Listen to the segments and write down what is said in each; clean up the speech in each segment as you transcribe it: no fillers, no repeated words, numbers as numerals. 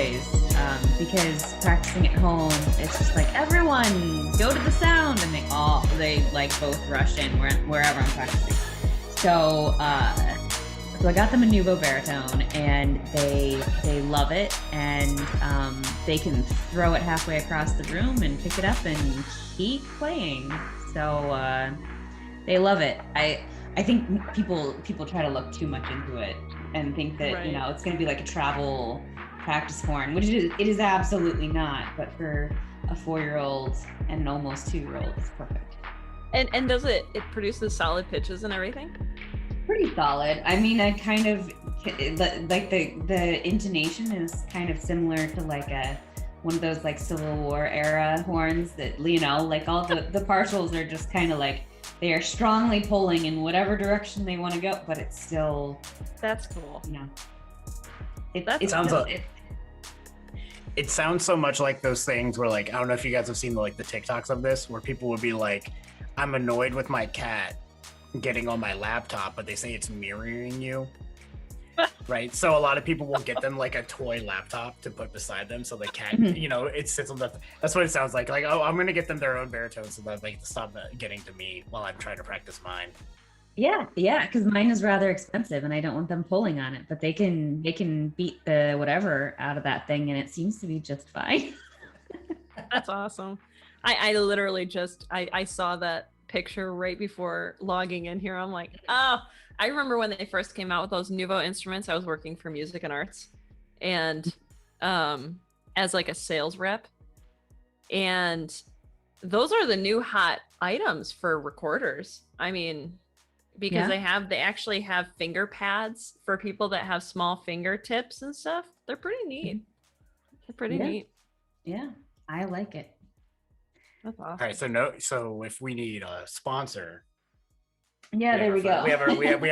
boys, because practicing at home, it's just like, everyone go to the sound, and they like both rush in wherever I'm practicing. So I got them a Nuvo baritone, and they love it, and they can throw it halfway across the room and pick it up and keep playing. So they love it. I think people try to look too much into it and think that, Right. it's going to be like a travel practice horn, which it is absolutely not. But for a 4-year-old and an almost 2-year-old, it's perfect. And does it produces solid pitches and everything? Pretty solid. I mean, I kind of like the intonation is kind of similar to like one of those like Civil War era horns that, like all the partials are just kind of like, they are strongly pulling in whatever direction they want to go, but it's still. That's cool. It sounds so much like those things where, like, I don't know if you guys have seen the TikToks of this, where people would be like, I'm annoyed with my cat getting on my laptop, but they say it's mirroring you. Right? So a lot of people will get them like a toy laptop to put beside them, so the cat, it sits on that's what it sounds like. Like, oh, I'm gonna get them their own baritone so that they can stop getting to me while I'm trying to practice mine. Yeah, because mine is rather expensive, and I don't want them pulling on it. But they can beat the whatever out of that thing, and it seems to be just fine. That's awesome. I literally just I saw that picture right before logging in here. I'm like, oh, I remember when they first came out with those Nuvo instruments. I was working for Music and Arts, and as like a sales rep, and those are the new hot items for recorders. I mean, because they actually have finger pads for people that have small fingertips and stuff. They're pretty neat. They're pretty neat. Yeah, I like it. That's awesome. All right, so if we need a sponsor. Yeah, there we go. We have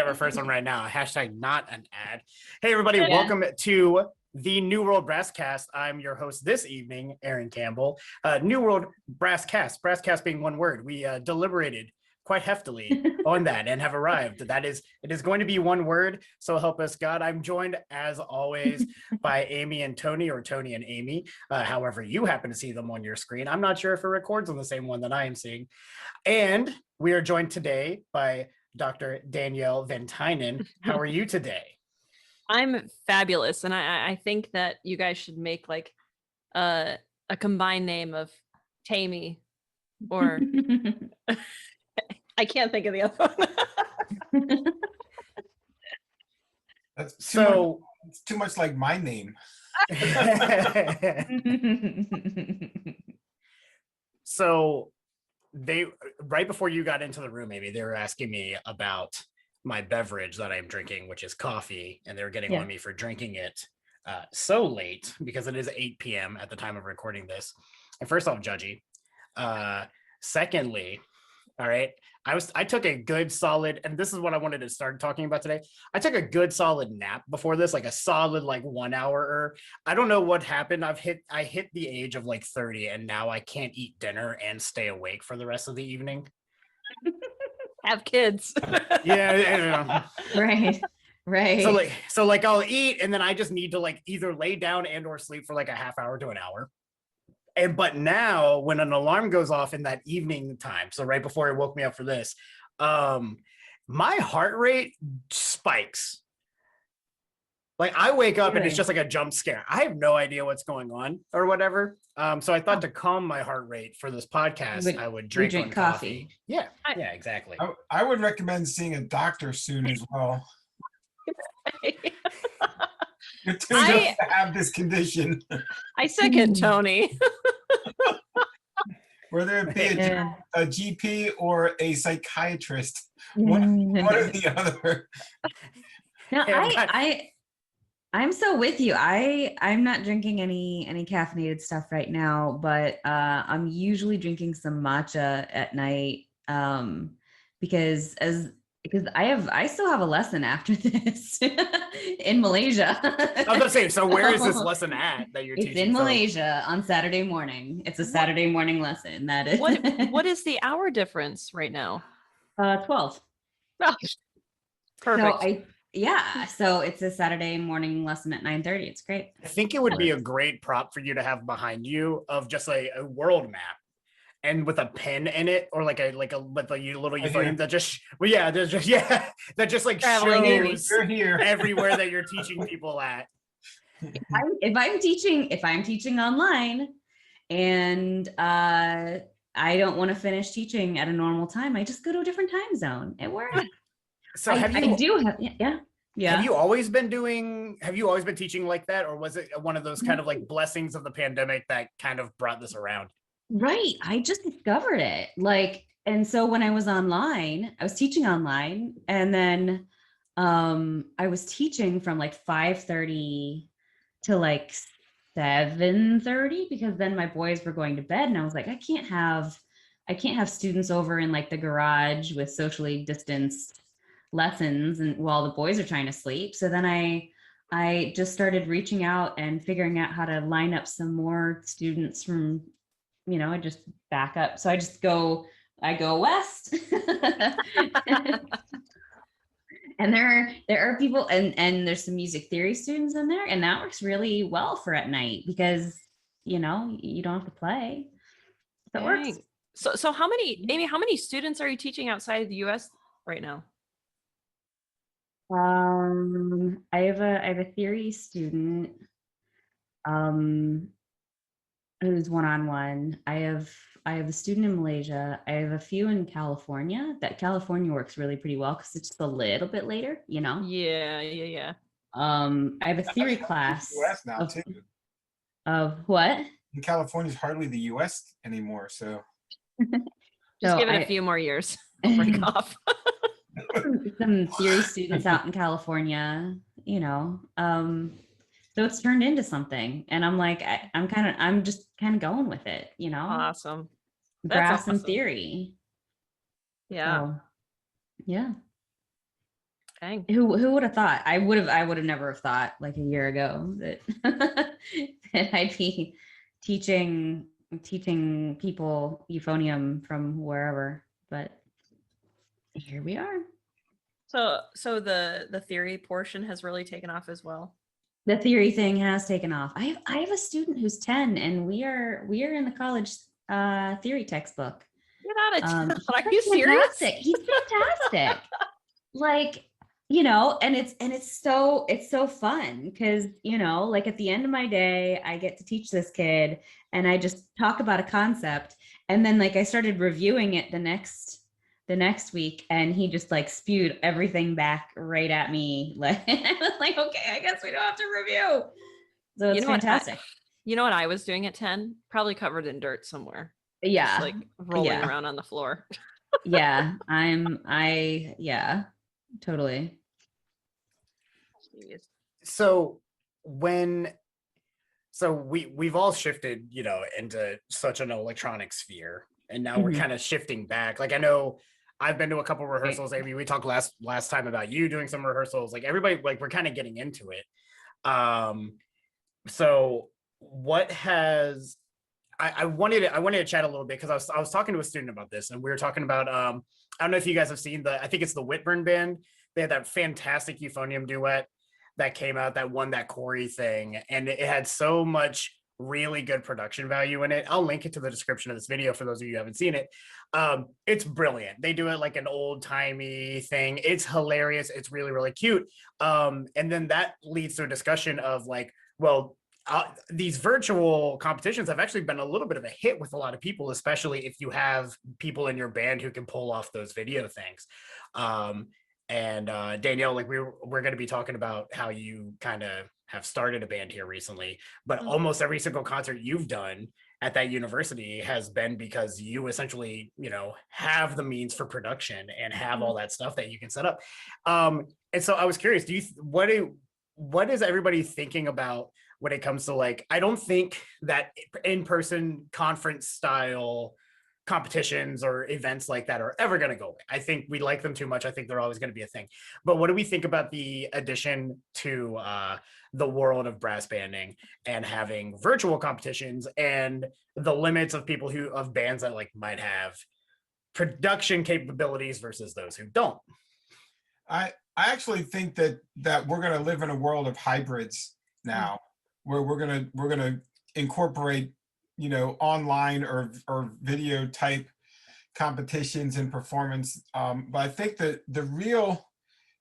our first one right now. # not an ad. Hey everybody, welcome to the New World BrassCast. I'm your host this evening, Aaron Campbell. New World BrassCast. BrassCast being one word. We deliberated quite heftily on that and have arrived. It is going to be one word, so help us God. I'm joined as always by Amy and Tony, or Tony and Amy, however you happen to see them on your screen. I'm not sure if it records on the same one that I am seeing. And we are joined today by Dr. Danielle VanTuinen. How are you today? I'm fabulous, and I think that you guys should make like a combined name of Tammy, or I can't think of the other one. It's too much like my name. So they, right before you got into the room, maybe they were asking me about my beverage that I'm drinking, which is coffee, and they were getting on me for drinking it so late, because it is 8 p.m. at the time of recording this. And first off, judgy. Secondly, all right, I took a good solid, and this is what I wanted to start talking about today. I took a good solid nap before this, like a solid 1 hour. I don't know what happened. I hit the age of 30, and now I can't eat dinner and stay awake for the rest of the evening. Have kids. Yeah. Right. So I'll eat, and then I just need to either lay down and or sleep for a half hour to an hour. But now when an alarm goes off in that evening time, so right before it woke me up for this, my heart rate spikes. I wake up and it's just like a jump scare. I have no idea what's going on or whatever. So I thought to calm my heart rate for this podcast, I would drink coffee. Yeah, exactly. I would recommend seeing a doctor soon as well. You're too young to have this condition. I second Tony. Whether it be a GP or a psychiatrist, one or the other. No, I'm so with you. I'm not drinking any caffeinated stuff right now, but I'm usually drinking some matcha at night because I still have a lesson after this in Malaysia. I was gonna say, so where is this lesson at that you're teaching? It's in Malaysia on Saturday morning. It's a Saturday morning lesson. That is. What is the hour difference right now? 12. Oh, perfect. So yeah, so it's a Saturday morning lesson at 9:30. It's great. I think it would be a great prop for you to have behind you of just a world map and with a pen in it, or like a with a little euphonium that just that just like Traveling shows We're here. everywhere that you're teaching people at. If I'm teaching online and I don't want to finish teaching at a normal time, I just go to a different time zone. It works. So I do have yeah. Have you always been teaching like that, or was it one of those kind of like blessings of the pandemic that kind of brought this around? Right. I just discovered it. Like, and so when I was online, I was teaching online, and then I was teaching from like 5:30 to like 7:30, because then my boys were going to bed, and I was like, I can't have students over in like the garage with socially distanced lessons and while the boys are trying to sleep. So then I just started reaching out and figuring out how to line up some more students from, I just back up. So I go west. And there are people, and there's some music theory students in there, and that works really well for at night because you don't have to play. So it works. So how many students are you teaching outside of the US right now? I have a theory student who's one-on-one. I have a student in Malaysia. I have a few in California. That California works really pretty well because it's just a little bit later, Yeah. I have a theory class US now too. Of what? In California's hardly the US anymore, so Just give it a few more years. I'll break off. Some theory students out in California, so it's turned into something, and I'm like, I'm just kind of going with it, Awesome. Brass awesome. and theory. Yeah. So, yeah. Dang. Who would have thought? I would have never have thought like a year ago that that I'd be teaching people euphonium from wherever, but here we are. So the theory portion has really taken off as well. The theory thing has taken off. I have a student who's 10, and we are in the college theory textbook. Get out of town. Are you serious? He's fantastic. Like, and it's so fun because, like at the end of my day, I get to teach this kid and I just talk about a concept. And then like I started reviewing it the next week, and he just like spewed everything back right at me. Like, I was like, okay, I guess we don't have to review. So it's fantastic. What I was doing at 10? Probably covered in dirt somewhere. Yeah. Just like rolling around on the floor. Yeah. Totally. Jeez. So we've all shifted, into such an electronic sphere, and now we're kind of shifting back. Like, I know I've been to a couple rehearsals. Amy, we talked last time about you doing some rehearsals. Like everybody, like we're kind of getting into it. So what has I wanted to chat a little bit because I was talking to a student about this, and we were talking about I don't know if you guys have seen I think it's the Whitburn Band. They had that fantastic euphonium duet that came out that won that Corey thing, and it had so much really good production value in it. I'll link it to the description of this video for those of you who haven't seen it. It's brilliant. They do it like an old-timey thing. It's hilarious. It's really, really cute. And then that leads to a discussion of like, well, these virtual competitions have actually been a little bit of a hit with a lot of people, especially if you have people in your band who can pull off those video things. And Danielle, like we're going to be talking about how you kind of have started a band here recently, but almost every single concert you've done at that university has been because you essentially, have the means for production and have all that stuff that you can set up. And so I was curious, what is everybody thinking about when it comes to like, I don't think that in-person conference style competitions or events like that are ever going to go away. I think we like them too much. I think they're always going to be a thing. But what do we think about the addition to the world of brass banding and having virtual competitions and the limits of of bands that like might have production capabilities versus those who don't? I actually think that we're going to live in a world of hybrids now, where we're gonna incorporate, online or video type competitions and performance. But I think that the real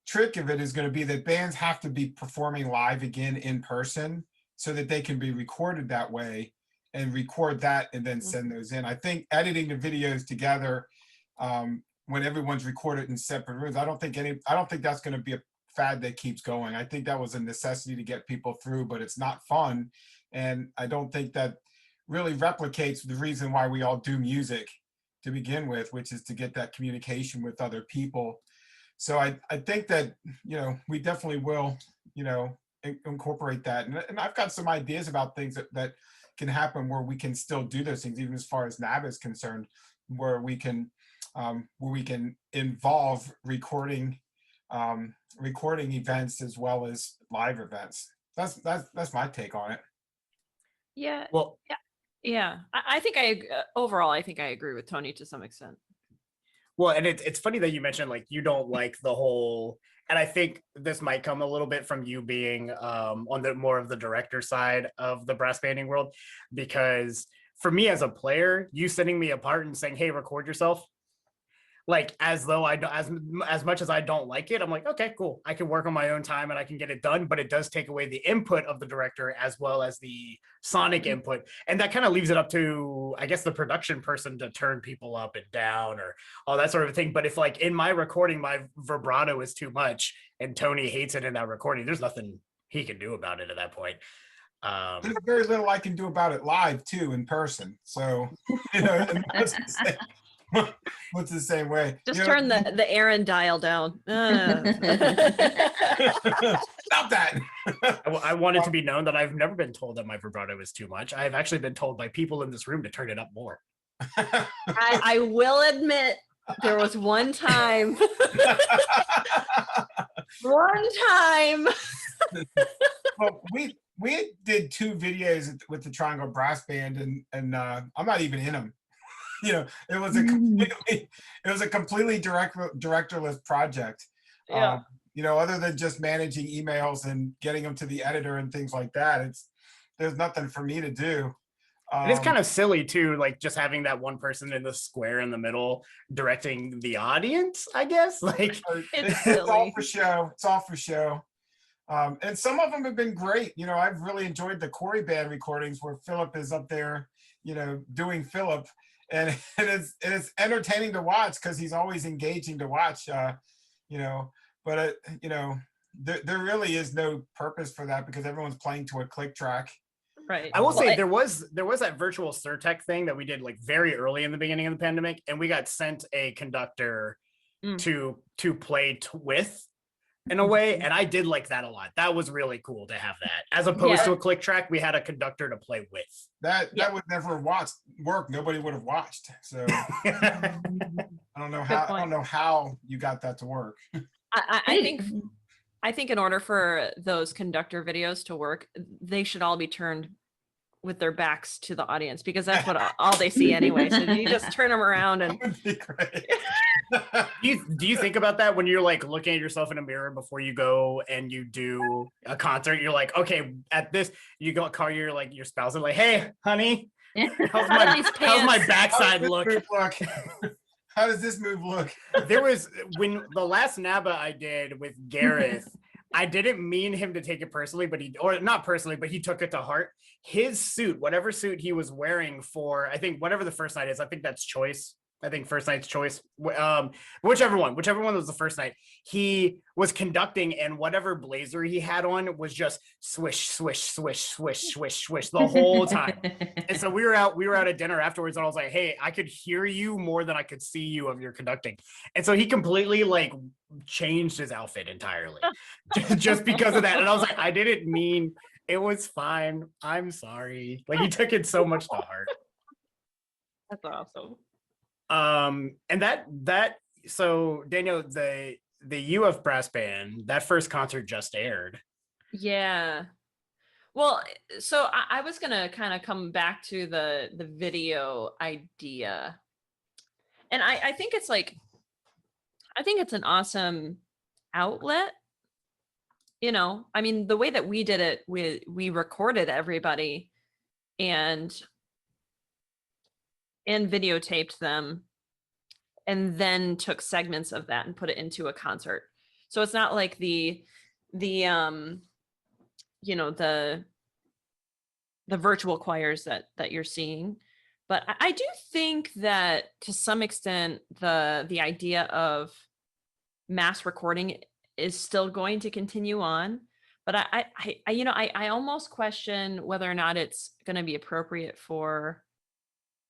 trick of it is going to be that bands have to be performing live again in person so that they can be recorded that way and record that and then send those in. I think editing the videos together, when everyone's recorded in separate rooms, I don't think that's going to be a fad that keeps going. I think that was a necessity to get people through, but it's not fun. And I don't think that really replicates the reason why we all do music to begin with, which is to get that communication with other people. So I think that, we definitely will, incorporate that. And I've got some ideas about things that can happen where we can still do those things, even as far as NAB is concerned, where we can involve recording events as well as live events. That's my take on it. Yeah. Well, yeah. I think overall, I think I agree with Tony to some extent. well, and it's funny that you mentioned like you don't like the whole, and I think this might come a little bit from you being on the more of the director side of the brass banding world, because for me as a player, you sending me a part and saying, "Hey, record yourself," like as though I don't, as much as I don't like it, I'm like, okay, cool, I can work on my own time and I can get it done, but it does take away the input of the director as well as the sonic input, and that kind of leaves it up to, I guess, the production person to turn people up and down or all that sort of thing. But if like in my recording my vibrato is too much and Tony hates it in that recording, there's nothing he can do about it at that point. There's very little I can do about it live too, in person. So what's the same way? Just turn the Aaron dial down. Stop that. I want it to be known that I've never been told that my vibrato is too much. I've actually been told by people in this room to turn it up more. I will admit there was one time. Well, we did 2 videos with the Triangle Brass Band, and I'm not even in them. It was a completely directorless project. Yeah. Other than just managing emails and getting them to the editor and things like that, there's nothing for me to do. It's kind of silly too, like just having that one person in the square in the middle directing the audience, I guess. Like it's all for show. It's all for show. And some of them have been great. I've really enjoyed the Corey Band recordings where Philip is up there, doing Philip, and it's entertaining to watch because he's always engaging to watch. But there really is no purpose for that because everyone's playing to a click track. Right. I will say there was that virtual Surtech thing that we did like very early in the beginning of the pandemic, and we got sent a conductor to play with in a way, and I did like that a lot. That was really cool to have that as opposed to a click track. We had a conductor to play with. That would never work. Nobody would have watched. So I don't know how you got that to work. I think in order for those conductor videos to work, they should all be turned with their backs to the audience because that's what all they see anyway. So you just turn them around and. That would be great. Do you think about that when you're like looking at yourself in a mirror before you go and you do a concert? You're like, okay, at this, you go call your spouse and like, hey, honey, how's my backside look? How does this move look? There was when the last NABA I did with Gareth, I didn't mean him to take it personally, but he took it to heart. His suit, whatever suit he was wearing for, I think whatever the first night is, I think that's Choice. I think first night's Choice, whichever one was the first night, he was conducting, and whatever blazer he had on was just swish, swish, swish, swish, swish, swish the whole time. And so we were out at dinner afterwards, and I was like, hey, I could hear you more than I could see you of your conducting. And so he completely changed his outfit entirely just because of that. And I was like, I didn't mean, it was fine. I'm sorry. He took it so much to heart. That's awesome. And so Daniel, the UF Brass Band, that first concert just aired. Yeah. Well, so I was gonna kind of come back to the video idea, and I think it's an awesome outlet. I mean, the way that we did it, we recorded everybody and videotaped them and then took segments of that and put it into a concert. So it's not like the virtual choirs that you're seeing. But I do think that to some extent the idea of mass recording is still going to continue on. But I almost question whether or not it's going to be appropriate for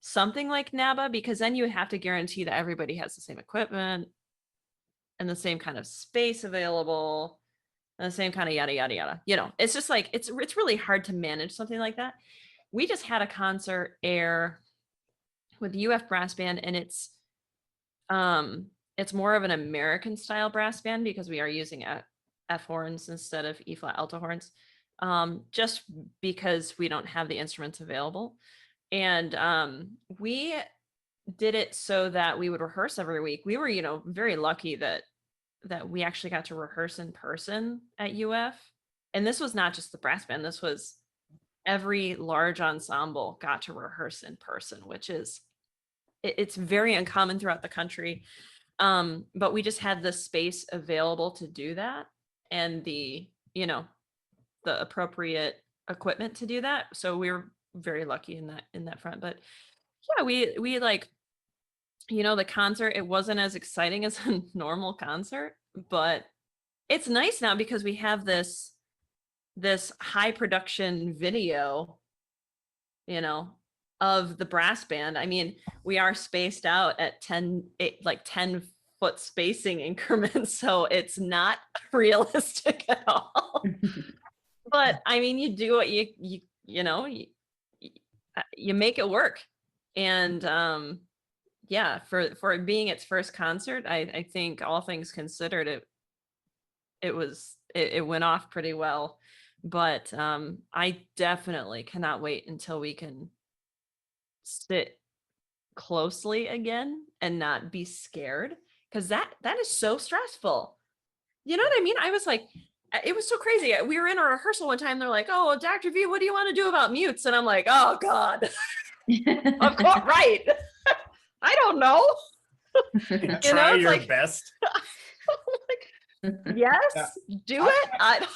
something like NABA, because then you have to guarantee that everybody has the same equipment and the same kind of space available and the same kind of yada yada yada. It's just like it's really hard to manage something like that. We just had a concert air with UF Brass Band, and it's more of an American style brass band because we are using F horns instead of E flat alto horns, just because we don't have the instruments available. And we did it so that we would rehearse every week. We were, very lucky that we actually got to rehearse in person at UF. And this was not just the brass band. This was every large ensemble got to rehearse in person, which is, it's very uncommon throughout the country. But we just had the space available to do that and the appropriate equipment to do that. So we were very lucky in that front. But yeah, we like, the concert, it wasn't as exciting as a normal concert, but it's nice now because we have this high production video, of the brass band. I mean, we are spaced out at 10 foot spacing increments, so it's not realistic at all. But I mean, you do what you make it work. And yeah, for it being its first concert, I think all things considered, it went off pretty well. But I definitely cannot wait until we can sit closely again and not be scared, because that is so stressful. You know what I mean? I was like, it was so crazy. We were in a rehearsal one time. They're like, "Oh, Dr. V, what do you want to do about mutes?" And I'm like, "Oh God, of course, right? I don't know." Try your like, best. like, yes, do it. I've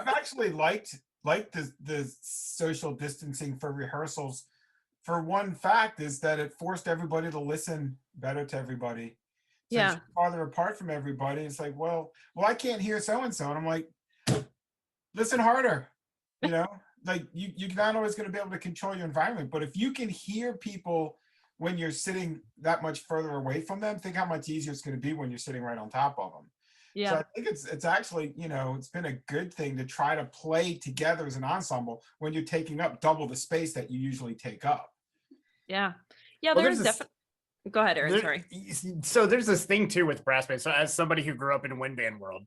actually liked the social distancing for rehearsals. For one fact is that it forced everybody to listen better to everybody. Since Yeah. you're farther apart from everybody, it's like, well, I can't hear so and so, and I'm like, listen harder. Like you're not always going to be able to control your environment, but if you can hear people when you're sitting that much further away from them, think how much easier it's going to be when you're sitting right on top of them. Yeah. So I think it's actually, it's been a good thing to try to play together as an ensemble when you're taking up double the space that you usually take up. Yeah. Yeah. Well, There's definitely. Go ahead, Aaron. Sorry. So there's this thing too with brass band. So as somebody who grew up in wind band world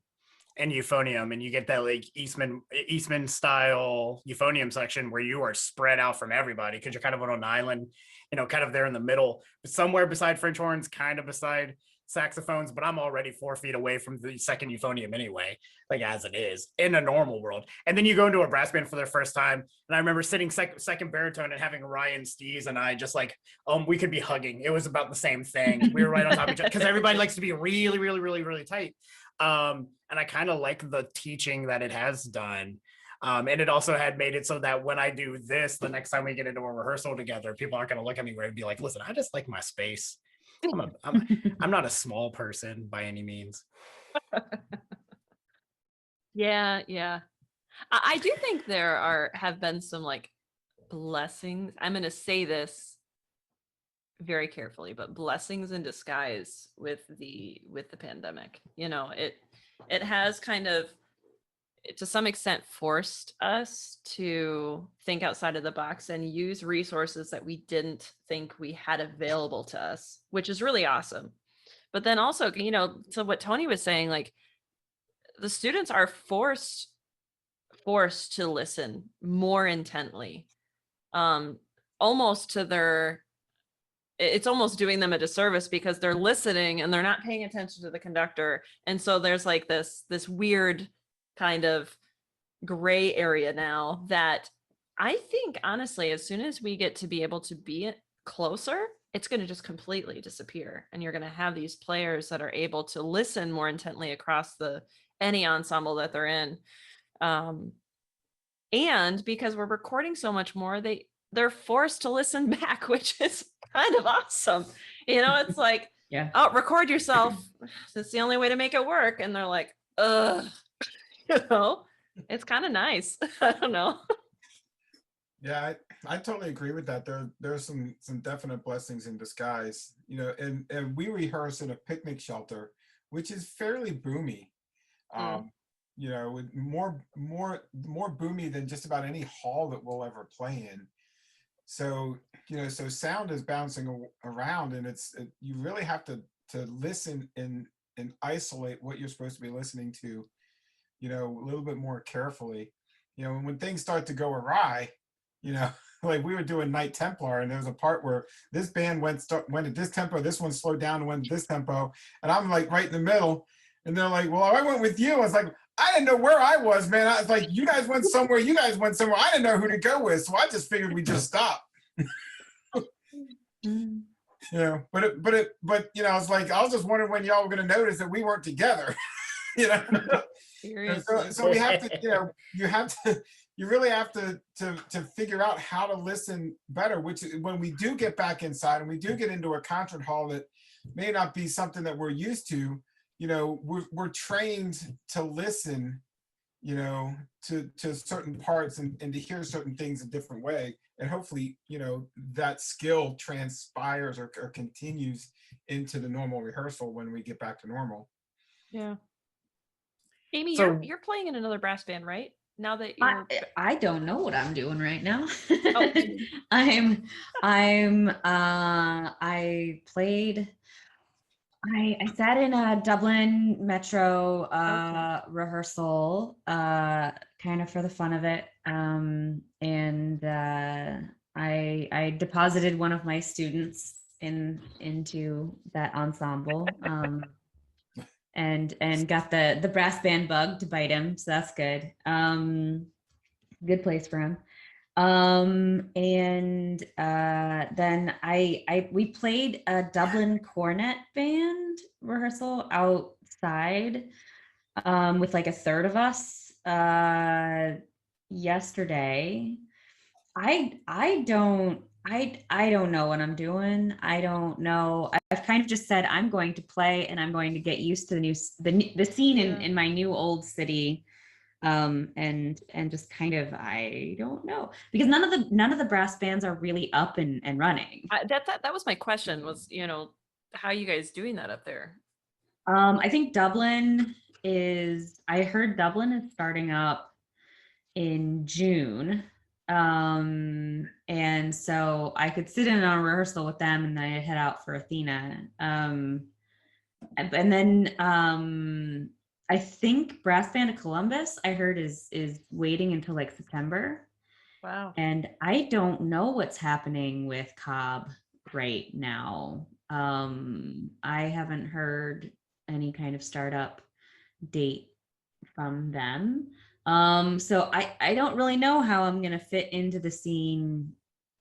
and euphonium, and you get that like Eastman style euphonium section where you are spread out from everybody because you're kind of on an island, kind of there in the middle, but somewhere beside French horns, kind of beside saxophones, but I'm already 4 feet away from the second euphonium anyway, like as it is in a normal world. And then you go into a brass band for their first time, and I remember sitting second baritone and having Ryan Stees and I just like, we could be hugging. It was about the same thing. We were right on top of each other because everybody likes to be really, really, really, really tight. And I kind of like the teaching that it has done. And it also had made it so that when I do this, the next time we get into a rehearsal together, people aren't going to look at me and be like, listen, I just like my space. I'm not a small person by any means. Yeah. I do think there have been some like blessings. I'm going to say this very carefully, but blessings in disguise with the pandemic. It has kind of, to some extent, forced us to think outside of the box and use resources that we didn't think we had available to us, which is really awesome. But then also, to what Tony was saying, like the students are forced to listen more intently, almost to their it's almost doing them a disservice because they're listening and they're not paying attention to the conductor. And so there's like this weird kind of gray area now that I think honestly, as soon as we get to be able to be closer, it's going to just completely disappear. And you're going to have these players that are able to listen more intently across any ensemble that they're in. And because we're recording so much more, they're forced to listen back, which is kind of awesome. It's like, Yeah. oh, record yourself. That's the only way to make it work. And they're like, ugh, it's kind of nice. I don't know. Yeah, I totally agree with that. There's some definite blessings in disguise, and we rehearse in a picnic shelter, which is fairly boomy. With more boomy than just about any hall that we'll ever play in. So, so sound is bouncing around, and you really have to listen and isolate what you're supposed to be listening to, a little bit more carefully. When things start to go awry, like we were doing Night Templar, and there was a part where this band went at this tempo, this one slowed down and went at this tempo, and I'm like right in the middle, and they're like, well, I went with you. I was like, I didn't know where I was, man. I was like, you guys went somewhere. I didn't know who to go with, so I just figured we just stop. But I was like, I was just wondering when y'all were going to notice that we weren't together. So we have to, you really have to figure out how to listen better, which when we do get back inside and we do get into a concert hall that may not be something that we're used to, we're trained to listen, to certain parts and to hear certain things a different way. And hopefully, that skill transpires or continues into the normal rehearsal when we get back to normal. Yeah. Amy, So- you're playing in another brass band, right? Now that you're I don't know what I'm doing right now. Oh. I sat in a Dublin Metro rehearsal, kind of for the fun of it. And I deposited one of my students into that ensemble. And got the brass band bug to bite him, so that's good. Good place for him. And then we played a Dublin cornet band rehearsal outside with like a third of us yesterday. I don't know what I'm doing. I don't know. I've kind of just said I'm going to play and I'm going to get used to the scene in my new old city. And just kind of, I don't know, because none of the brass bands are really up and running. that was my question was, how are you guys doing that up there? I think I heard Dublin is starting up in June. And so I could sit in on a rehearsal with them and then I'd head out for Athena. And then I think Brass Band of Columbus, I heard is waiting until like September. Wow. And I don't know what's happening with Cobb right now. I haven't heard any kind of startup date from them. So I don't really know how I'm gonna fit into the scene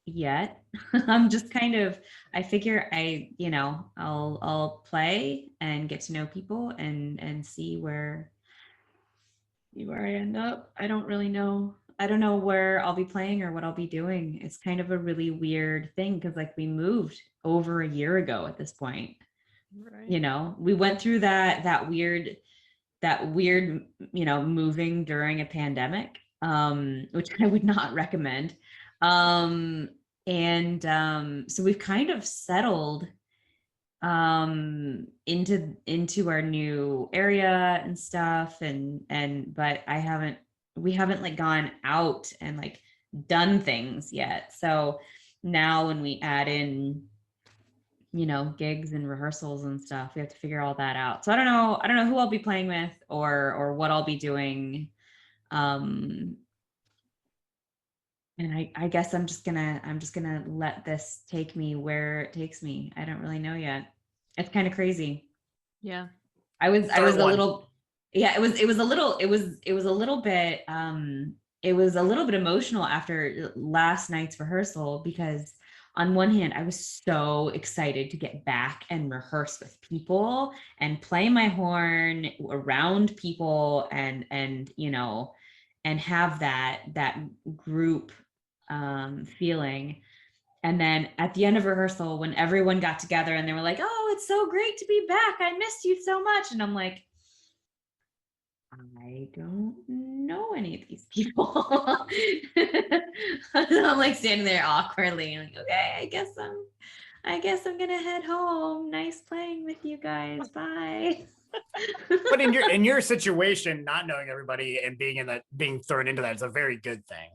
yet. I'm just kind of, I figure I'll play and get to know people and see where I end up. I don't really know. I don't know where I'll be playing or what I'll be doing. It's kind of a really weird thing because like we moved over a year ago at this point. Right. We went through that weird, moving during a pandemic, which I would not recommend. So we've kind of settled into our new area and stuff, but we haven't like gone out and like done things yet. So now when we add in gigs and rehearsals and stuff, we have to figure all that out. So I don't know who I'll be playing with or what I'll be doing. And I guess I'm just gonna let this take me where it takes me. I don't really know yet. It's kind of crazy. Yeah. I was Start a one. little, yeah, it was a little, it was a little bit, it was a little bit emotional after last night's rehearsal because on one hand, I was so excited to get back and rehearse with people and play my horn around people and and have that group feeling. And then at the end of rehearsal, when everyone got together and they were like, "Oh, it's so great to be back. I missed you so much." And I'm like, I don't know any of these people. I'm like standing there awkwardly, like, okay, I guess I'm gonna head home. Nice playing with you guys. Bye. But in your situation, not knowing everybody and being thrown into that is a very good thing,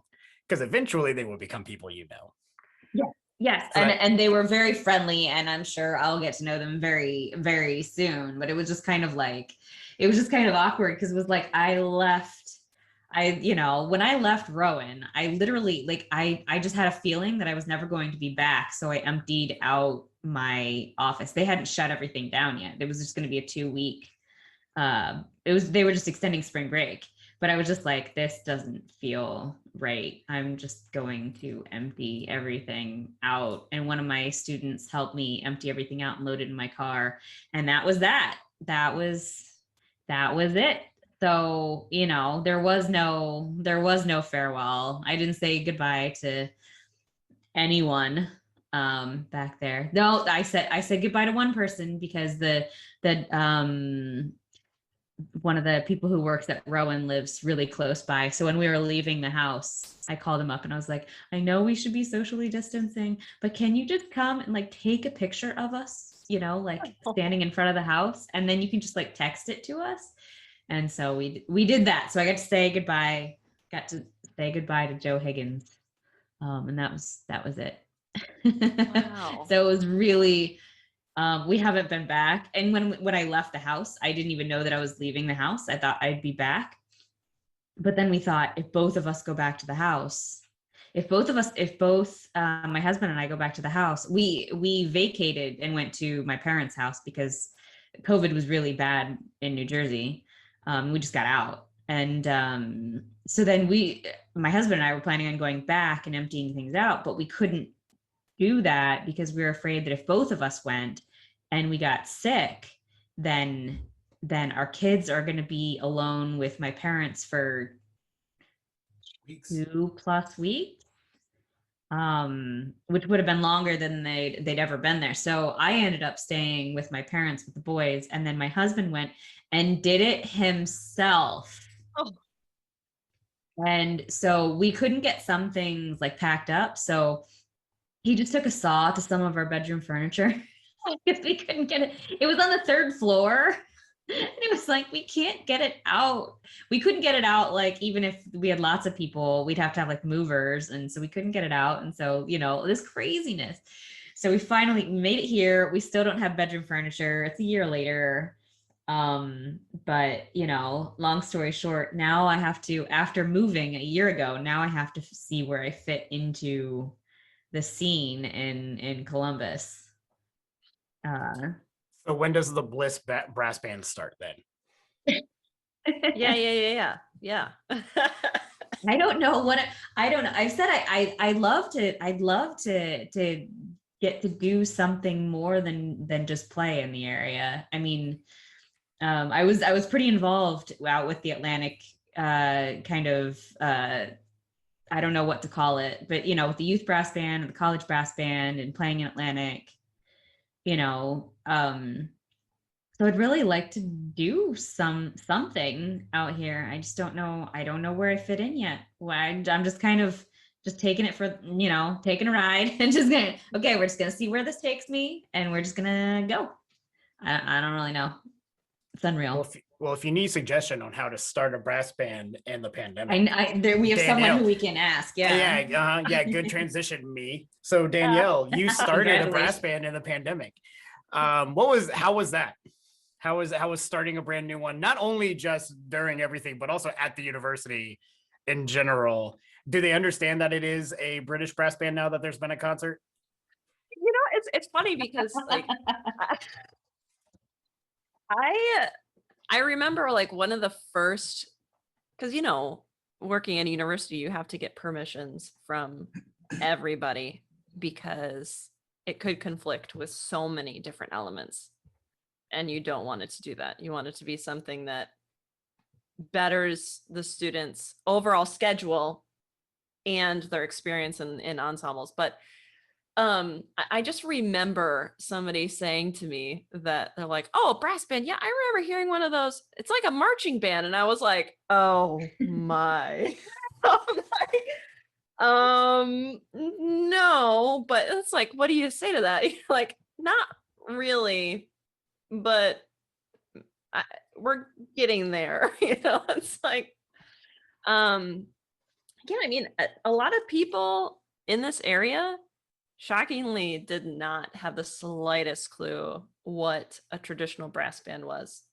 because eventually they will become people you know. Yes, So and they were very friendly, and I'm sure I'll get to know them very, very soon. But it was just kind of like, it was just kind of awkward because it was like when I left Rowan, I literally I just had a feeling that I was never going to be back. So I emptied out my office. They hadn't shut everything down yet. It was just going to be a 2 week. They were just extending spring break, but I was just like, this doesn't feel right. I'm just going to empty everything out. And one of my students helped me empty everything out and load it in my car. And that was that. That was it. So, there was no farewell. I didn't say goodbye to anyone back there. No, I said goodbye to one person because the one of the people who works at Rowan lives really close by. So when we were leaving the house, I called him up and I was like, I know we should be socially distancing, but can you just come and like take a picture of us, like standing in front of the house, and then you can just like text it to us. And so we did that. So I got to say goodbye, to Joe Higgins. And that was it. Wow. So it was really we haven't been back. And when I left the house, I didn't even know that I was leaving the house. I thought I'd be back. But then we thought, if both of us go back to the house, if both my husband and I go back to the house, we vacated and went to my parents' house because COVID was really bad in New Jersey. We just got out. And so then my husband and I were planning on going back and emptying things out, but we couldn't do that because we were afraid that if both of us went and we got sick, then our kids are going to be alone with my parents for Weeks. 2+ weeks, which would have been longer than they'd ever been there. So I ended up staying with my parents with the boys, and then my husband went and did it himself. Oh. And so we couldn't get some things like packed up, so he just took a saw to some of our bedroom furniture because we couldn't get it. It was on the 3rd floor. And it was like, we can't get it out. We couldn't get it out. Like, even if we had lots of people, we'd have to have like movers. And so we couldn't get it out. And so, this craziness. So we finally made it here. We still don't have bedroom furniture. It's a year later. But long story short, now I have to, after moving a year ago, now I have to see where I fit into the scene in Columbus. So when does the Bliss brass band start then? Yeah. I don't know what I don't know. I've said I'd love to get to do something more than just play in the area. I mean, I was pretty involved out with the Atlantic kind of I don't know what to call it, but with the youth brass band and the college brass band and playing in Atlantic, so I'd really like to do something out here. I just don't know. I don't know where I fit in yet. I'm just kind of just taking it for, taking a ride and just we're just gonna see where this takes me, and we're just gonna go. I don't really know. It's unreal. Well, if you need suggestion on how to start a brass band in the pandemic, we have Danielle. Someone who we can ask. Yeah. Good transition, me. So Danielle, you started a brass band in the pandemic. How was that? How was starting a brand new one? Not only just during everything, but also at the university in general. Do they understand that it is a British brass band now that there's been a concert? You know, it's funny because like I remember like one of the first, because you know, working in a university, you have to get permissions from everybody because it could conflict with so many different elements. And you don't want it to do that. You want it to be something that betters the students' overall schedule and their experience in ensembles. But I just remember somebody saying to me that they're like, oh, brass band. Yeah, I remember hearing one of those. It's like a marching band. And I was like, oh my. I'm like, no, but it's like, what do you say to that? Like, not really, but we're getting there. It's like, yeah, I mean, a lot of people in this area shockingly did not have the slightest clue what a traditional brass band was.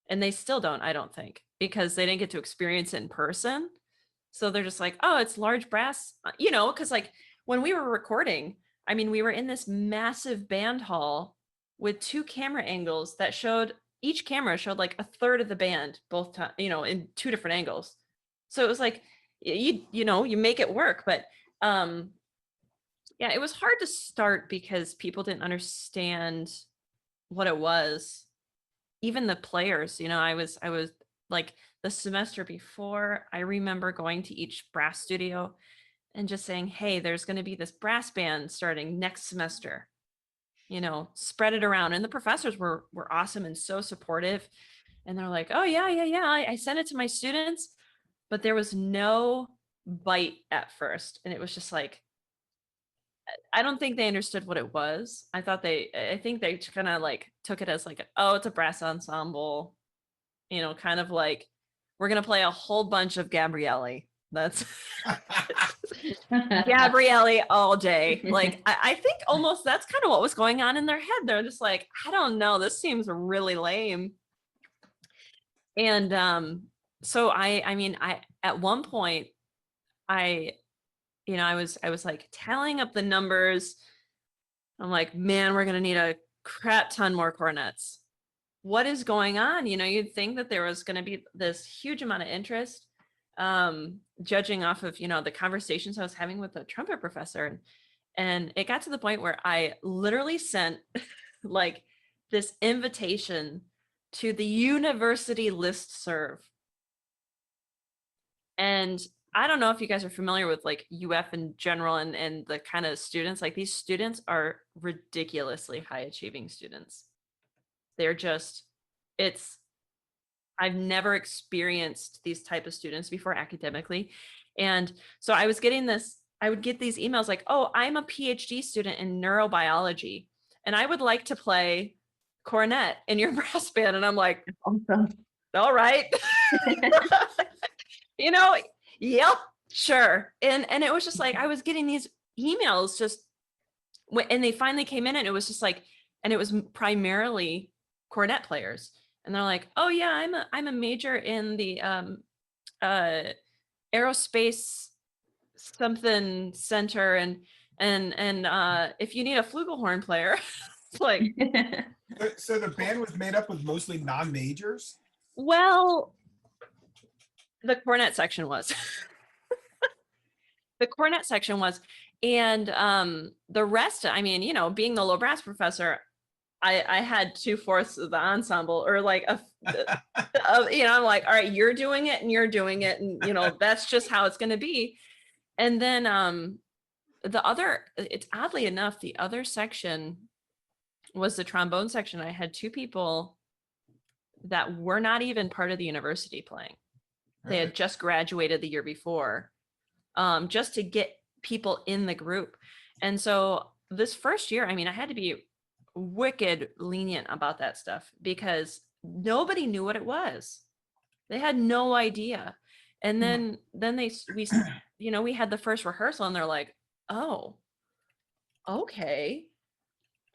And they still don't, I don't think, because they didn't get to experience it in person. So they're just like, oh, it's large brass, because like when we were recording, I mean, we were in this massive band hall with 2 camera angles that each camera showed like a third of the band, both times, in 2 different angles. So it was like, you make it work. But yeah, it was hard to start because people didn't understand what it was. Even the players, I was like the semester before, I remember going to each brass studio and just saying, hey, there's going to be this brass band starting next semester, spread it around. And the professors were awesome and so supportive. And they're like, oh yeah. I sent it to my students, but there was no bite at first. And it was just like, I don't think they understood what it was. I think they kind of like took it as like, oh, it's a brass ensemble, kind of like we're going to play a whole bunch of Gabrielle. That's Gabrielle all day. Like, I think almost that's kind of what was going on in their head. They're just like, I don't know, this seems really lame. And so I mean, at one point, I was like tallying up the numbers. I'm like, man, we're going to need a crap ton more cornets. What is going on? You'd think that there was going to be this huge amount of interest, judging off of, the conversations I was having with the trumpet professor. And it got to the point where I literally sent like this invitation to the university listserv. And I don't know if you guys are familiar with like UF in general and the kind of students, like these students are ridiculously high achieving students. They're just, I've never experienced these type of students before academically. And so I would get these emails like, oh, I'm a PhD student in neurobiology and I would like to play cornet in your brass band. And I'm like, awesome. All right. Yep, sure. And it was just like, I was getting these emails and they finally came in and it was just like, and it was primarily cornet players. And they're like, oh yeah, I'm a major in the aerospace something center. And if you need a flugelhorn player, it's like. So the band was made up with mostly non-majors? Well, the cornet section was. The cornet section was. And the rest, I mean, being the low brass professor, I had 2/4 of the ensemble, or like I'm like, all right, you're doing it and you're doing it. And, that's just how it's going to be. And then it's oddly enough, the other section was the trombone section. I had 2 people that were not even part of the university playing. They had just graduated the year before, just to get people in the group. And so this first year, I mean, I had to be wicked lenient about that stuff because nobody knew what it was. They had no idea. And then we had the first rehearsal and they're like, oh, okay.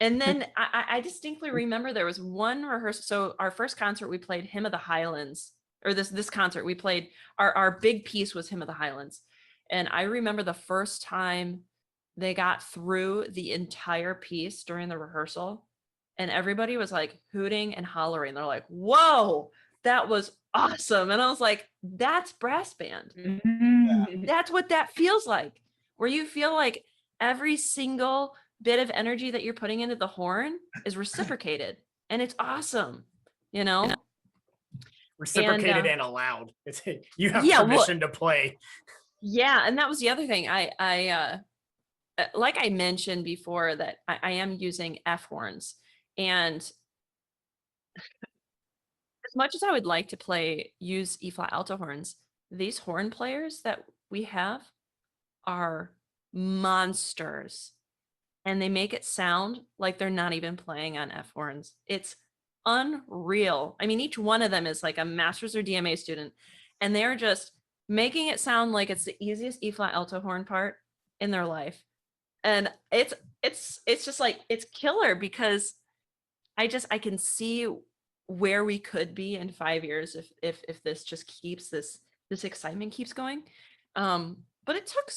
And then I distinctly remember there was one rehearsal. So our first concert, we played Hymn of the Highlands, or this concert we played, our big piece was Hymn of the Highlands. And I remember the first time they got through the entire piece during the rehearsal, and everybody was like hooting and hollering. They're like, whoa, that was awesome. And I was like, that's brass band. Mhm. That's what that feels like, where you feel like every single bit of energy that you're putting into the horn is reciprocated. And it's awesome, you know? Reciprocated And and allowed. It's you have yeah, well, permission to play. yeah, and that was the other thing. I like I mentioned before that I am using F horns, and as much as I would like to use E flat alto horns, these horn players that we have are monsters, and they make it sound like they're not even playing on F horns. It's unreal. I mean, each one of them is like a master's or DMA student, and they're just making it sound like it's the easiest E flat alto horn part in their life. And it's just like it's killer, because I can see where we could be in 5 years if this just keeps this excitement keeps going. But it took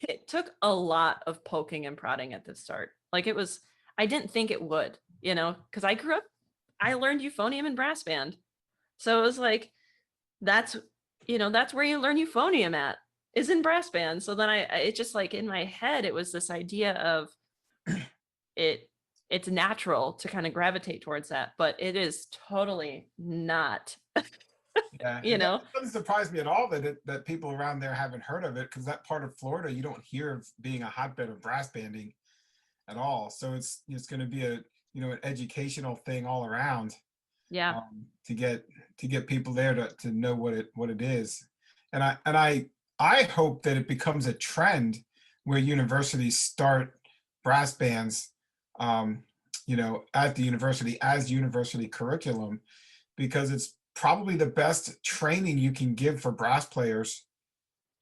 it took a lot of poking and prodding at the start. Like I didn't think it would, because I learned euphonium in brass band. So it was like that's that's where you learn euphonium at, is in brass band. So then it just like in my head it was this idea of it's natural to kind of gravitate towards that, but it is totally not. Yeah, You know? It doesn't surprise me at all that people around there haven't heard of it, because that part of Florida you don't hear of being a hotbed of brass banding at all. So it's going to be an educational thing all around, Yeah. to get people there to know what it is. And I hope that it becomes a trend where universities start brass bands, at the university as university curriculum, because it's probably the best training you can give for brass players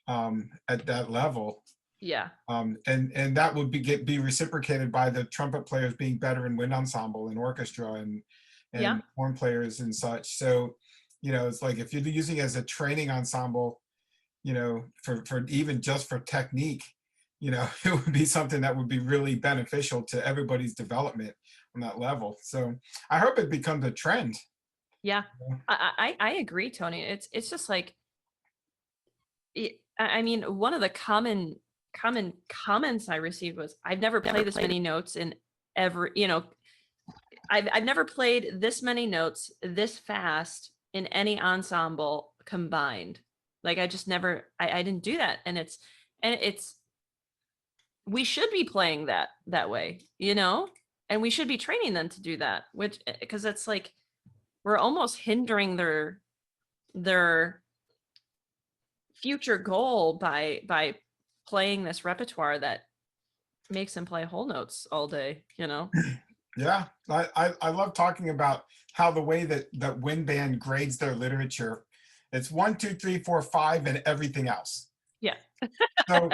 at that level. Yeah. And that would be reciprocated by the trumpet players being better in wind ensemble and orchestra and Yeah. horn players and such. So, it's like if you're using it as a training ensemble, for even just for technique, it would be something that would be really beneficial to everybody's development on that level. So I hope it becomes a trend. Yeah. I agree, Tony. It's just like I mean, one of the common comments I received was, I've never played this many notes in ever, I've never played this many notes this fast in any ensemble combined. Like I just never I didn't do that. And it's we should be playing that way, and we should be training them to do that, which, because it's like we're almost hindering their future goal by playing this repertoire that makes them play whole notes all day. Yeah, I love talking about how the way that wind band grades their literature, it's 1, 2, 3, 4, 5, and everything else. Yeah. So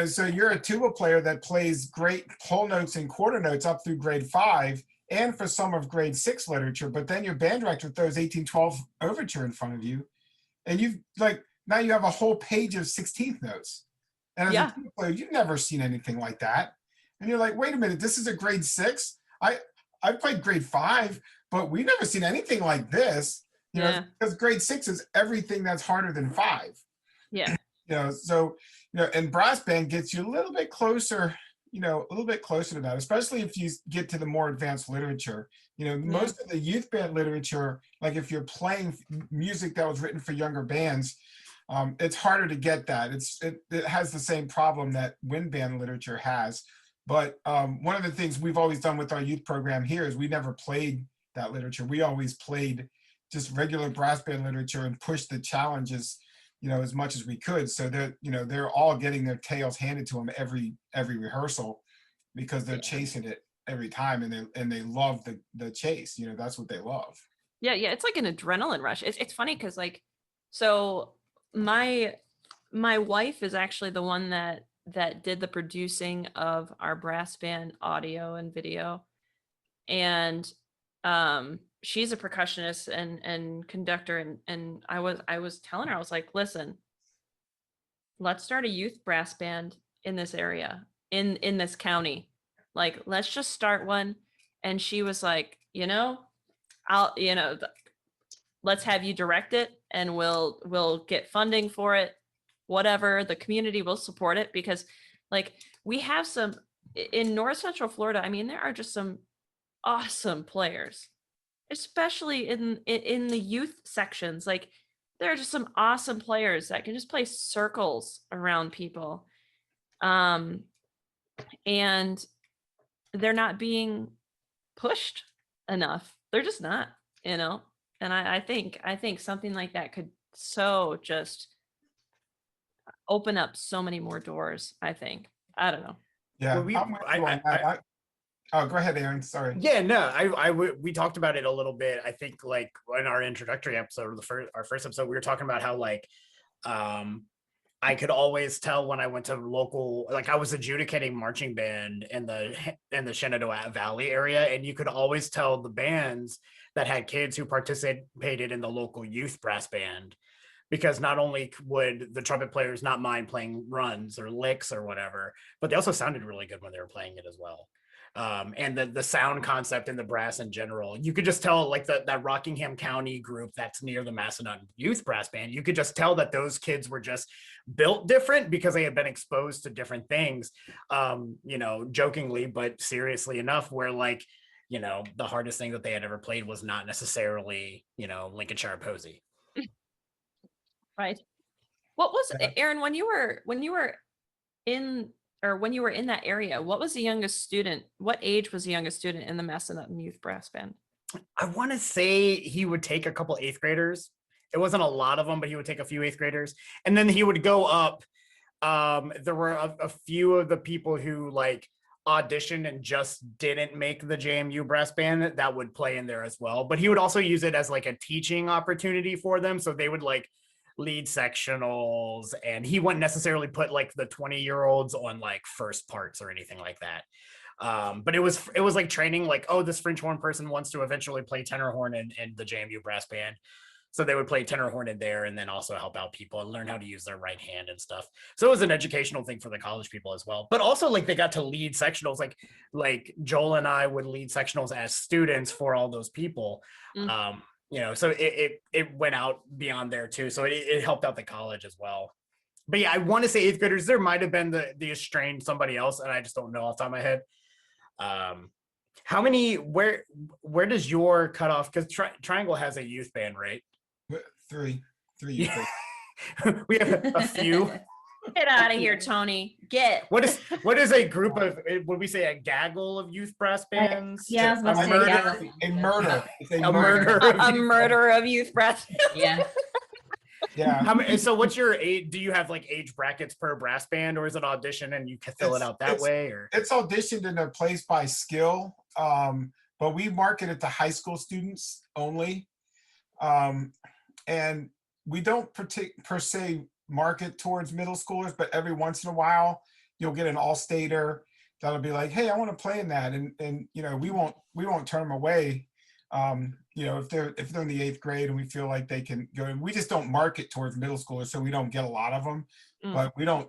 so you're a tuba player that plays great whole notes and quarter notes up through grade 5 and for some of grade 6 literature, but then your band director throws 1812 overture in front of you, and you've now you have a whole page of 16th notes. And as a tuba player, you've never seen anything like that. And you're like, wait a minute, this is a grade 6? I played grade 5, but we've never seen anything like this. Because grade 6 is everything that's harder than 5. Yeah. So and brass band gets you a little bit closer, to that, especially if you get to the more advanced literature. Most of the youth band literature, like if you're playing music that was written for younger bands, it's harder to get that. It has the same problem that wind band literature has. But one of the things we've always done with our youth program here is we never played that literature. We always played just regular brass band literature and pushed the challenges, as much as we could. So they're all getting their tails handed to them every rehearsal, because they're chasing it every time, and they love the chase. That's what they love. Yeah. It's like an adrenaline rush. It's funny because so my wife is actually the one that did the producing of our brass band audio and video, and she's a percussionist and conductor, and I was telling her, I was like, listen, let's start a youth brass band in this area, in this county. Like, let's just start one. And she was like, let's have you direct it, and we'll get funding for it, whatever. The community will support it, because like we have some in North Central Florida. I mean, there are just some awesome players, especially in the youth sections. Like, there are just some awesome players that can just play circles around people. And they're not being pushed enough. They're just not, and I think something like that could so just open up so many more doors. I don't know. Yeah, Well, I'm with you on that. Oh, go ahead, Aaron. Sorry. Yeah, no, we talked about it a little bit. I think like in our introductory episode, our first episode, we were talking about how like, I could always tell when I went to local, like I was adjudicating marching band in the Shenandoah Valley area, and you could always tell the bands that had kids who participated in the local youth brass band, because not only would the trumpet players not mind playing runs or licks or whatever, but they also sounded really good when they were playing it as well. And the sound concept in the brass in general, you could just tell, like that Rockingham County group that's near the Macedon Youth Brass Band, you could just tell that those kids were just built different because they had been exposed to different things, jokingly, but seriously enough, where like, the hardest thing that they had ever played was not necessarily, Lincolnshire Posy. Right. What was Aaron, when you were in that area, what was the youngest student? What age was the youngest student in the Macedon Youth Brass Band? I want to say he would take a couple 8th graders. It wasn't a lot of them, but he would take a few 8th graders, and then he would go up. There were a few of the people who like auditioned and just didn't make the JMU brass band that would play in there as well. But he would also use it as like a teaching opportunity for them. So they would like lead sectionals, and he wouldn't necessarily put like the 20-year-olds on like first parts or anything like that. But it was like training, like, oh, this French horn person wants to eventually play tenor horn in the JMU brass band. So they would play tenor horn in there and then also help out people and learn how to use their right hand and stuff. So it was an educational thing for the college people as well. But also like they got to lead sectionals, like Joel and I would lead sectionals as students for all those people. So it went out beyond there too. So it helped out the college as well. But yeah, I want to say 8th graders. There might have been the estranged somebody else, and I just don't know off the top of my head. How many? Where does your cutoff? Because Triangle has a youth band, right? Three youth bands. We have a few. Get out of here, Tony. What is a group of? Would we say a gaggle of youth brass bands? Yeah, a murder. A murder of youth brass. Yeah. Yeah. So what's your age? Do you have like age brackets per brass band, or is it audition and you can fill it out that way? Or it's auditioned and they're placed by skill, but we market it to high school students only, and we don't per se market towards middle schoolers. But every once in a while, you'll get an all-stater that'll be like, "Hey, I want to play in that," and we won't turn them away. If they're in the 8th grade and we feel like they can go, we just don't market towards middle schoolers, so we don't get a lot of them. But we don't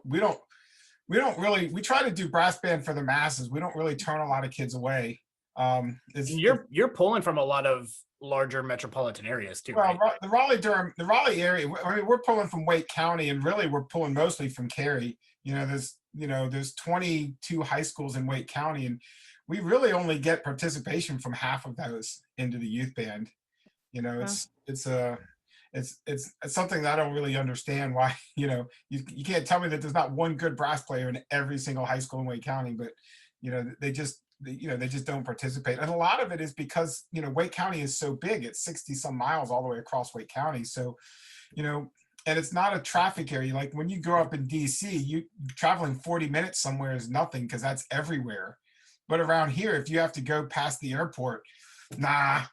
really, we try to do brass band for the masses. We don't really turn a lot of kids away. You're pulling from a lot of larger metropolitan areas too, well, right? The Raleigh area. I mean, we're pulling from Wake County, and really we're pulling mostly from Cary. There's 22 high schools in Wake County, and we really only get participation from half of those into the youth band. It's something that I don't really understand why. You can't tell me that there's not one good brass player in every single high school in Wake County, but they just don't participate. And a lot of it is because Wake County is so big. It's 60 some miles all the way across Wake County. So and it's not a traffic area. Like when you grow up in DC, you traveling 40 minutes somewhere is nothing, because that's everywhere. But around here, if you have to go past the airport, nah,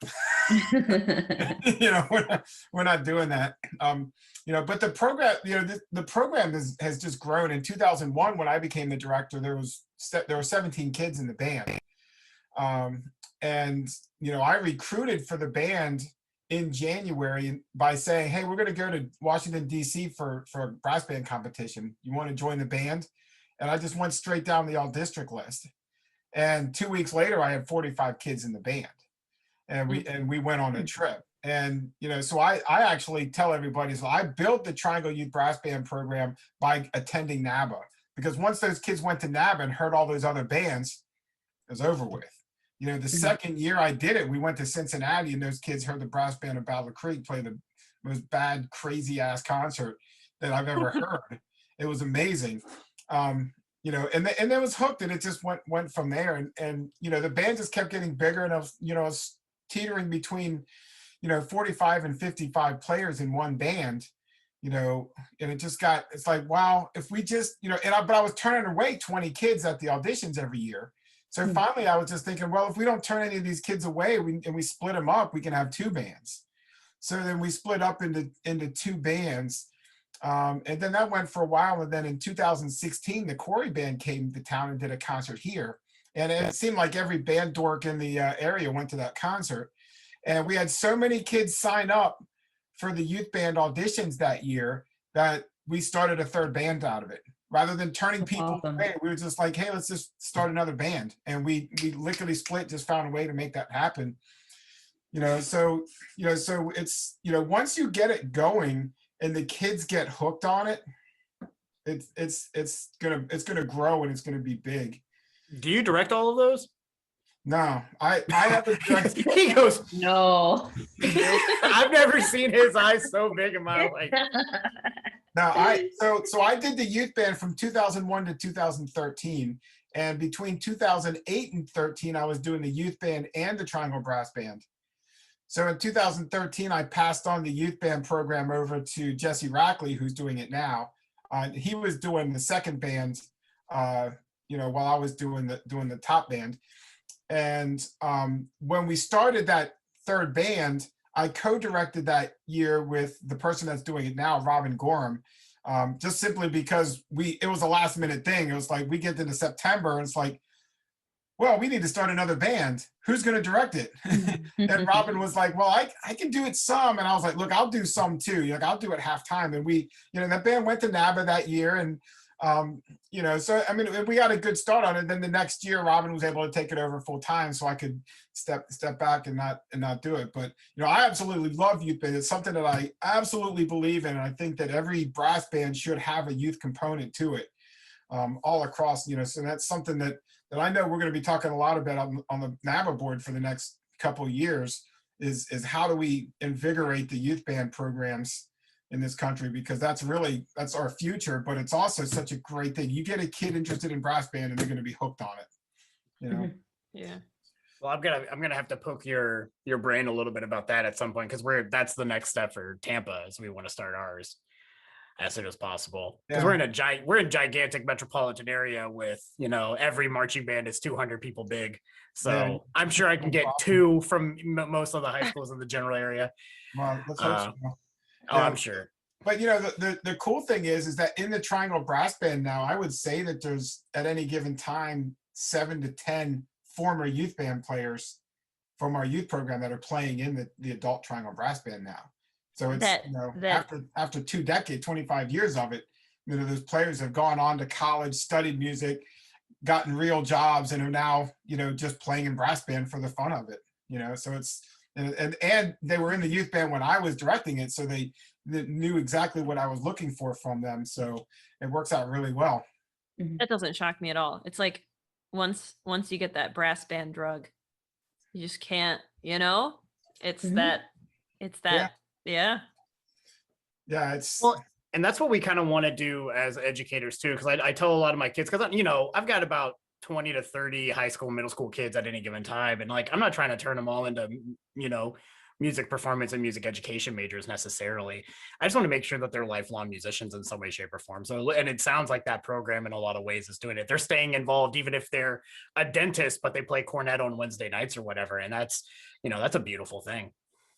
we're not doing that. But the program, the program has just grown. In 2001, when I became the director, there were 17 kids in the band. And I recruited for the band in January by saying, hey, we're going to go to Washington, D.C. for a brass band competition. You want to join the band? And I just went straight down the all district list. And 2 weeks later, I had 45 kids in the band. And we went on a trip. And, you know, so I actually tell everybody, so I built the Triangle Youth Brass Band program by attending NABA. Because once those kids went to NABA and heard all those other bands, it was over with. You know, the second year I did it, we went to Cincinnati and those kids heard the brass band of Battle Creek play the most bad, crazy ass concert that I've ever heard. It was amazing. You know, and it was hooked, and it just went from there. And you know, the band just kept getting bigger, and I was teetering between, 45 and 55 players in one band, and it's like, wow, if we just, but I was turning away 20 kids at the auditions every year. So finally I was just thinking, well, if we don't turn any of these kids away and we split them up, we can have two bands. So then we split up into two bands. And then that went for a while. And then in 2016, the Quarry Band came to town and did a concert here. And it seemed like every band dork in the area went to that concert. And we had so many kids sign up for the youth band auditions that year that we started a third band out of it. Rather than turning people away, we were just like, hey, let's just start another band. And we lickety split, just found a way to make that happen. So it's, once you get it going and the kids get hooked on it, it's gonna grow and it's gonna be big. Do you direct all of those? No, I haven't directed. He goes, no. I've never seen his eyes so big in my life. No, so I did the youth band from 2001 to 2013, and between 2008 and 13, I was doing the youth band and the Triangle Brass Band. So in 2013, I passed on the youth band program over to Jesse Rackley, who's doing it now. He was doing the second band, while I was doing the top band. And when we started that third band, I co-directed that year with the person that's doing it now, Robin Gorham, just simply because it was a last minute thing. It was like, we get into September and it's like, well, we need to start another band. Who's going to direct it? And Robin was like, well, I can do it some. And I was like, look, I'll do some too. Like, I'll do it halftime. And we, that band went to NABA that year. And, so, I mean, we got a good start on it. Then the next year, Robin was able to take it over full time. So I could step back and not do it. But, I absolutely love youth band. It's something that I absolutely believe in. And I think that every brass band should have a youth component to it, all across, so that's something that I know we're going to be talking a lot about on the NABA board for the next couple of years is how do we invigorate the youth band programs in this country, because that's our future, but it's also such a great thing. You get a kid interested in brass band and they're going to be hooked on it, Yeah. Well, I'm gonna have to poke your brain a little bit about that at some point, because that's the next step for Tampa, is we want to start ours as soon as possible, because we're in gigantic metropolitan area with every marching band is 200 people big, so I'm sure I can get two from most of the high schools in the general area. Well, let's hope so. I'm sure. But the cool thing is that in the Triangle Brass Band now, I would say that there's at any given time 7 to 10 former youth band players from our youth program that are playing in the adult Triangle Brass Band now. So it's after 2 decades, 25 years of it, those players have gone on to college, studied music, gotten real jobs, and are now just playing in brass band for the fun of it. So it's and they were in the youth band when I was directing it, so they knew exactly what I was looking for from them. So it works out really well. That doesn't shock me at all. It's like once you get that brass band drug, you just can't. It's that. Yeah. It's well, and that's what we kind of want to do as educators too, because I tell a lot of my kids, because I've got about 20 to 30 high school, middle school kids at any given time, and I'm not trying to turn them all into music performance and music education majors necessarily. I just want to make sure that they're lifelong musicians in some way, shape, or form. So, and it sounds like that program in a lot of ways is doing it. They're staying involved, even if they're a dentist, but they play cornet on Wednesday nights or whatever, and that's a beautiful thing.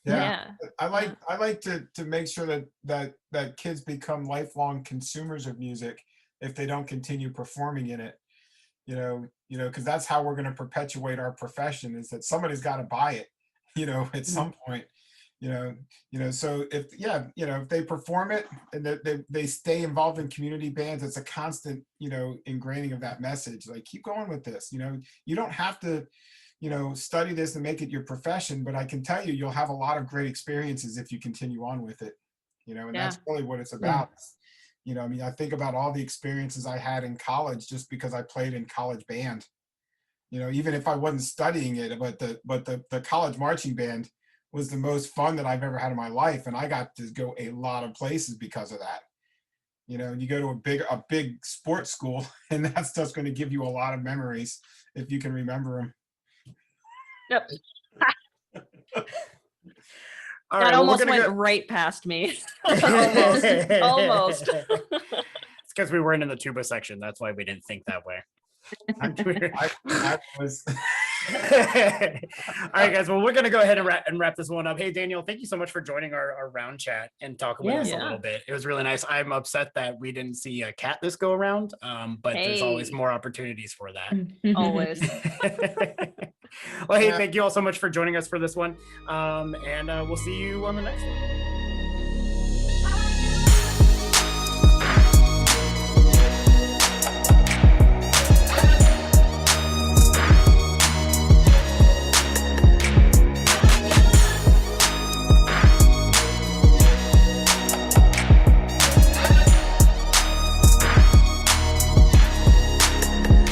Yeah. I like to make sure that kids become lifelong consumers of music if they don't continue performing in it, because that's how we're going to perpetuate our profession, is that somebody's got to buy it, at some point, So if they perform it and they stay involved in community bands, it's a constant, ingraining of that message. Like, keep going with this. You don't have to, study this and make it your profession, but I can tell you, you'll have a lot of great experiences if you continue on with it. And that's really what it's about. I think about all the experiences I had in college just because I played in college band. Even if I wasn't studying it, but the college marching band was the most fun that I've ever had in my life. And I got to go a lot of places because of that. You go to a big sports school, and that's just going to give you a lot of memories if you can remember them. Yep. All that right, almost went right past me. Almost. It's because we weren't in the tuba section. That's why we didn't think that way. I was. All right, guys. Well, we're gonna go ahead and wrap this one up. Hey, Daniel, thank you so much for joining our round chat and talking with us a little bit. It was really nice. I'm upset that we didn't see a cat this go around, but there's always more opportunities for that. Always. Well, hey, thank you all so much for joining us for this one, and we'll see you on the next one.